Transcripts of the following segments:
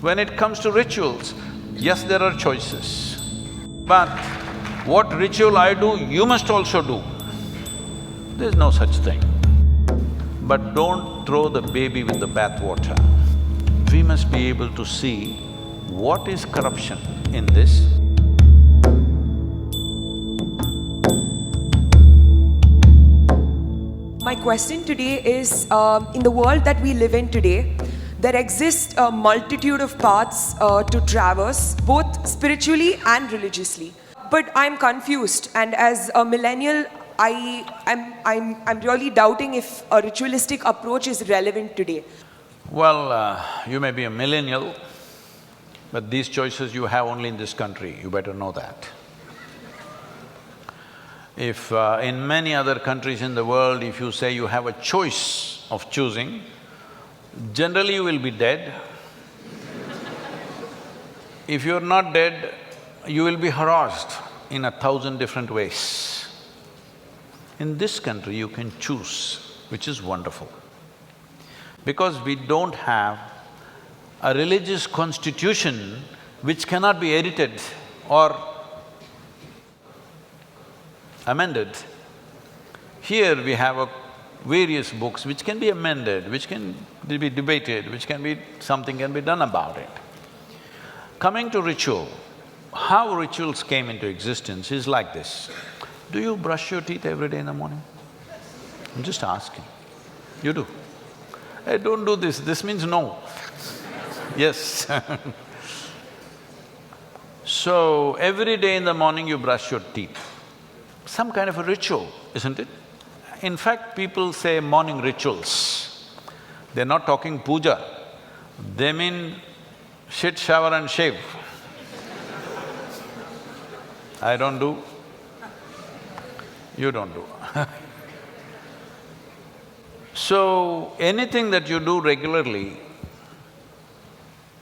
When it comes to rituals, yes, there are choices. But what ritual I do, you must also do. There's no such thing. But don't throw the baby with the bathwater. We must be able to see what is corruption in this. My question today is, in the world that we live in today, there exists a multitude of paths to traverse, both spiritually and religiously. But I'm confused, and as a millennial, I'm really doubting if a ritualistic approach is relevant today. Well, you may be a millennial, but these choices you have only in this country, you better know that. If in many other countries in the world, if you say you have a choice of choosing, generally you will be dead. If you're not dead, you will be harassed in 1,000 different ways. In this country, you can choose, which is wonderful. Because we don't have a religious constitution which cannot be edited or amended. Here we have various books which can be amended, which can be debated, something can be done about it. Coming to ritual, how rituals came into existence is like this. Do you brush your teeth every day in the morning? I'm just asking. You do? Hey, don't do this means no. Yes. So, every day in the morning you brush your teeth. Some kind of a ritual, isn't it? In fact, people say morning rituals. They're not talking puja, they mean shit, shower and shave. I don't do, you don't do. So, anything that you do regularly,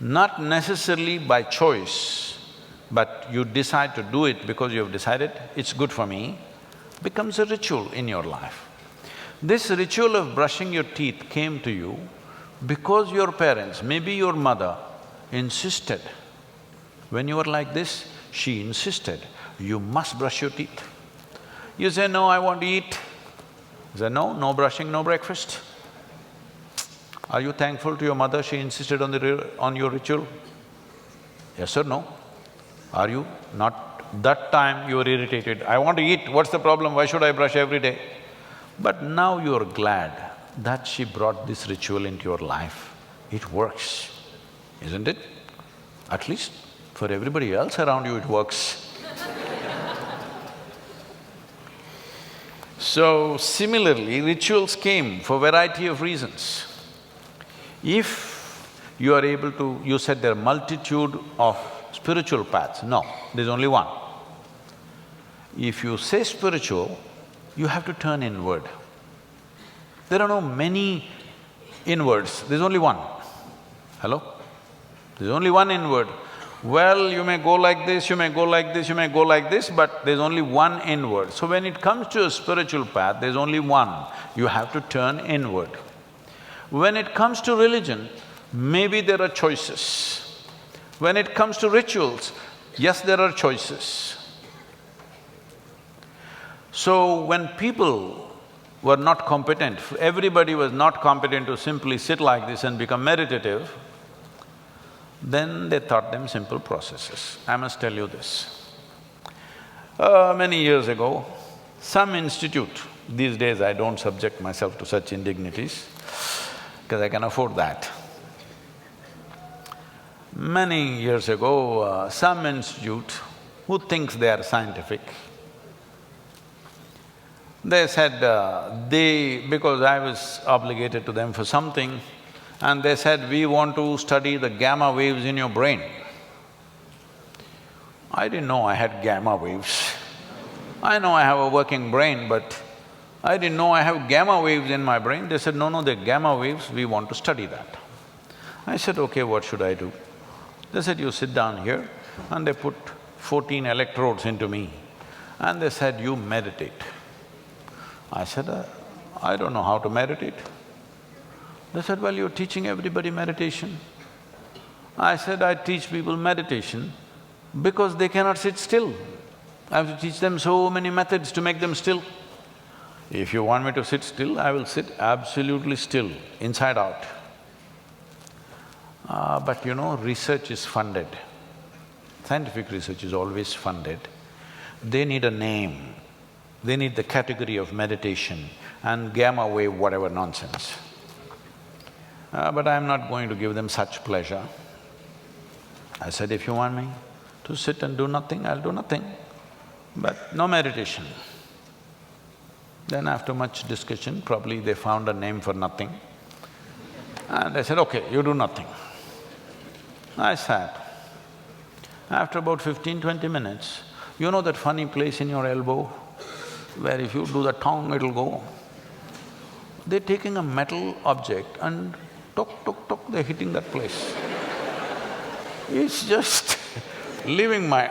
not necessarily by choice, but you decide to do it because you have decided, it's good for me, becomes a ritual in your life. This ritual of brushing your teeth came to you because your parents, maybe your mother, insisted. When you were like this, she insisted, you must brush your teeth. You say, no, I want to eat. You say, no, no brushing, no breakfast. Are you thankful to your mother, she insisted on your ritual? Yes or no? Are you? Not that time you were irritated, I want to eat, what's the problem, why should I brush every day? But now you're glad that she brought this ritual into your life. It works, isn't it? At least for everybody else around you, it works. So, similarly, rituals came for variety of reasons. If you are able to… you said there are multitude of spiritual paths. No, there's only one. If you say spiritual, you have to turn inward. There are no many inwards, there's only one. Hello? There's only one inward. Well, you may go like this, you may go like this, you may go like this, but there's only one inward. So when it comes to a spiritual path, there's only one. You have to turn inward. When it comes to religion, maybe there are choices. When it comes to rituals, yes, there are choices. So when people were not competent, everybody was not competent to simply sit like this and become meditative, then they taught them simple processes. I must tell you this. Many years ago, some institute, these days I don't subject myself to such indignities because I can afford that. Many years ago, some institute who thinks they are scientific, they said because I was obligated to them for something, and they said, we want to study the gamma waves in your brain. I didn't know I had gamma waves. I know I have a working brain, but I didn't know I have gamma waves in my brain. They said, no, they're gamma waves, we want to study that. I said, okay, what should I do? They said, you sit down here, and they put 14 electrodes into me, and they said, you meditate. I said, I don't know how to meditate. They said, well, you're teaching everybody meditation. I said, I teach people meditation because they cannot sit still. I have to teach them so many methods to make them still. If you want me to sit still, I will sit absolutely still, inside out. But you know, research is funded. Scientific research is always funded. They need a name, they need the category of meditation and gamma wave whatever nonsense. But I'm not going to give them such pleasure. I said, if you want me to sit and do nothing, I'll do nothing, but no meditation. Then after much discussion, probably they found a name for nothing. And I said, okay, you do nothing. I sat. After about 15–20 minutes, you know that funny place in your elbow where if you do the tongue, it'll go? They're taking a metal object and tok, tok, tok, they're hitting that place. It's just leaving my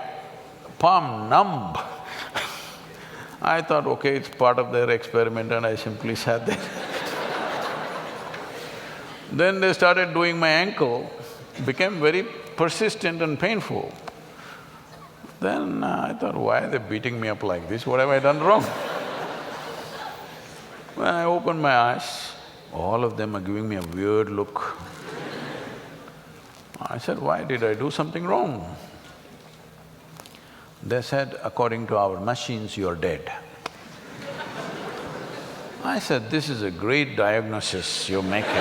palm numb. I thought, okay, it's part of their experiment and I simply sat there. Then they started doing my ankle, became very persistent and painful. Then I thought, why are they beating me up like this? What have I done wrong? When I opened my eyes, all of them are giving me a weird look. I said, why did I do something wrong? They said, according to our machines, you're dead. I said, this is a great diagnosis you're making.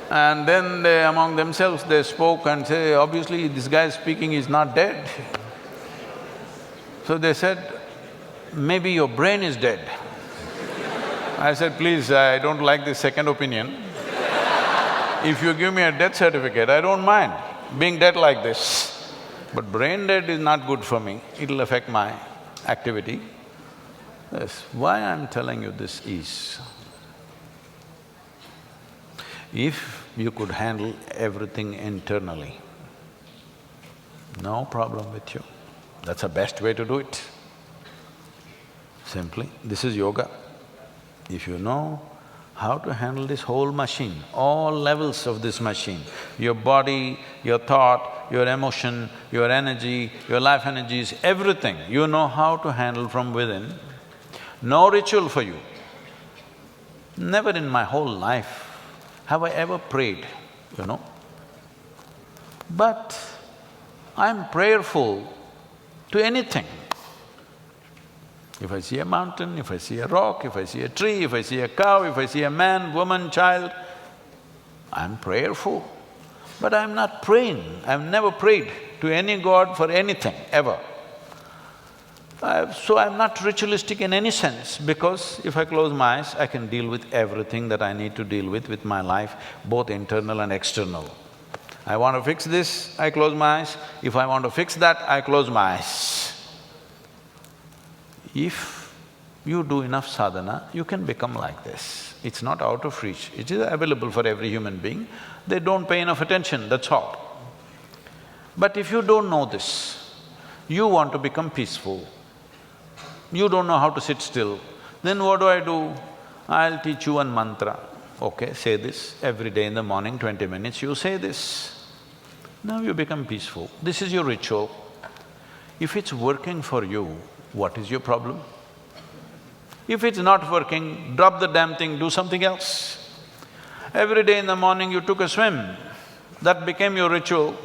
And then they, among themselves, they spoke and say, obviously this guy speaking is not dead. So they said, maybe your brain is dead. I said, please, I don't like this second opinion. If you give me a death certificate, I don't mind being dead like this. But brain dead is not good for me, it'll affect my activity. Yes, why I'm telling you this is, if you could handle everything internally, no problem with you. That's the best way to do it. Simply, this is yoga. If you know how to handle this whole machine, all levels of this machine, your body, your thought, your emotion, your energy, your life energies, everything, you know how to handle from within, no ritual for you. Never in my whole life have I ever prayed, you know. But I'm prayerful to anything. If I see a mountain, if I see a rock, if I see a tree, if I see a cow, if I see a man, woman, child, I'm prayerful. But I'm not praying, I've never prayed to any god for anything, ever. So I'm not ritualistic in any sense, because if I close my eyes, I can deal with everything that I need to deal with my life, both internal and external. I want to fix this, I close my eyes. If I want to fix that, I close my eyes. If you do enough sadhana, you can become like this. It's not out of reach, it is available for every human being. They don't pay enough attention, that's all. But if you don't know this, you want to become peaceful, you don't know how to sit still, then what do? I'll teach you one mantra. Okay, say this every day in the morning, 20 minutes, you say this. Now you become peaceful. This is your ritual. If it's working for you, what is your problem? If it's not working, drop the damn thing, do something else. Every day in the morning you took a swim, that became your ritual,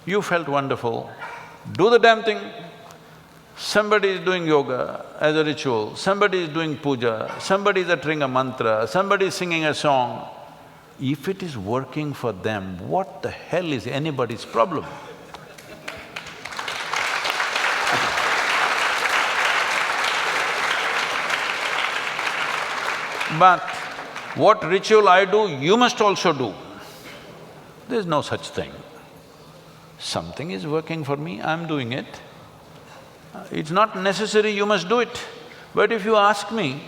you felt wonderful, do the damn thing. Somebody is doing yoga as a ritual, somebody is doing puja, somebody is uttering a mantra, somebody is singing a song. If it is working for them, what the hell is anybody's problem? But what ritual I do, you must also do. There's no such thing. Something is working for me, I'm doing it. It's not necessary you must do it. But if you ask me,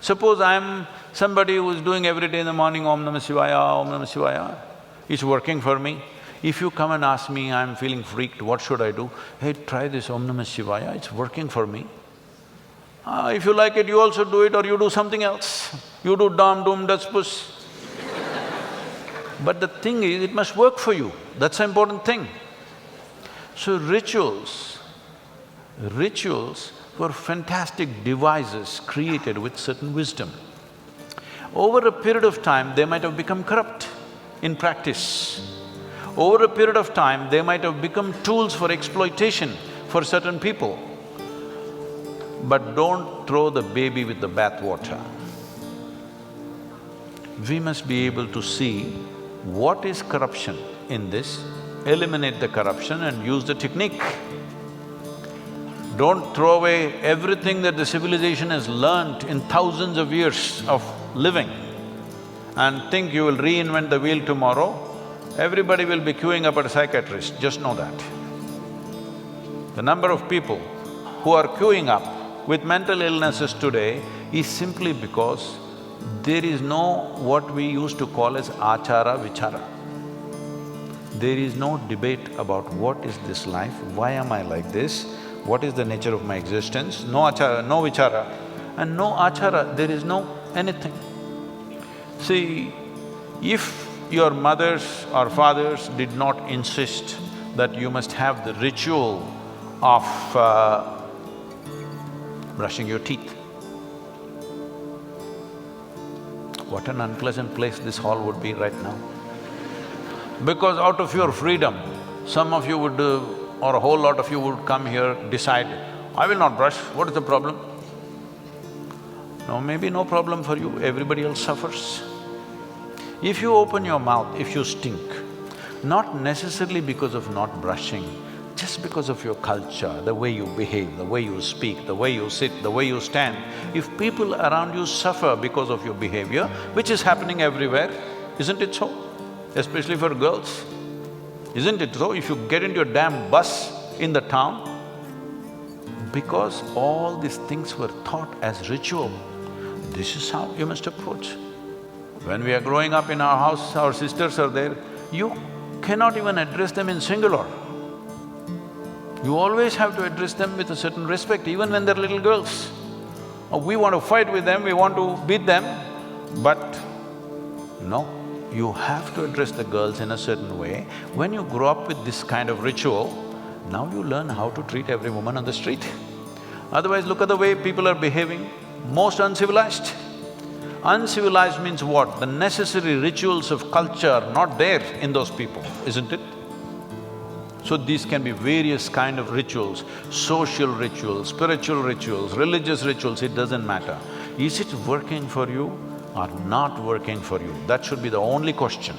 suppose I'm somebody who's doing every day in the morning Om Namah Shivaya, Om Namah Shivaya, it's working for me. If you come and ask me, I'm feeling freaked, what should I do? Hey, try this Om Namah Shivaya, it's working for me. If you like it, you also do it or you do something else. You do dam, doom, das, puss. But the thing is, it must work for you, that's the important thing. So rituals were fantastic devices created with certain wisdom. Over a period of time, they might have become corrupt in practice. Over a period of time, they might have become tools for exploitation for certain people. But don't throw the baby with the bathwater. We must be able to see what is corruption in this, eliminate the corruption and use the technique. Don't throw away everything that the civilization has learnt in thousands of years of living and think you will reinvent the wheel tomorrow. Everybody will be queuing up at a psychiatrist, just know that. The number of people who are queuing up with mental illnesses today is simply because there is no what we used to call as achara vichara. There is no debate about what is this life, why am I like this, what is the nature of my existence, no achara, no vichara. And no achara, there is no anything. See, if your mothers or fathers did not insist that you must have the ritual of brushing your teeth, what an unpleasant place this hall would be right now. Because out of your freedom, some of you would or a whole lot of you would come here, decide, I will not brush, what is the problem? No, maybe no problem for you, everybody else suffers. If you open your mouth, if you stink, not necessarily because of not brushing, just because of your culture, the way you behave, the way you speak, the way you sit, the way you stand, if people around you suffer because of your behavior, which is happening everywhere, isn't it so? Especially for girls, isn't it so? If you get into a damn bus in the town, because all these things were taught as ritual, this is how you must approach. When we are growing up in our house, our sisters are there, you cannot even address them in singular. You always have to address them with a certain respect, even when they're little girls. We want to fight with them, we want to beat them, but no, you have to address the girls in a certain way. When you grow up with this kind of ritual, now you learn how to treat every woman on the street. Otherwise, look at the way people are behaving, most uncivilized. Uncivilized means what? The necessary rituals of culture are not there in those people, isn't it? So these can be various kind of rituals, social rituals, spiritual rituals, religious rituals, it doesn't matter. Is it working for you or not working for you? That should be the only question.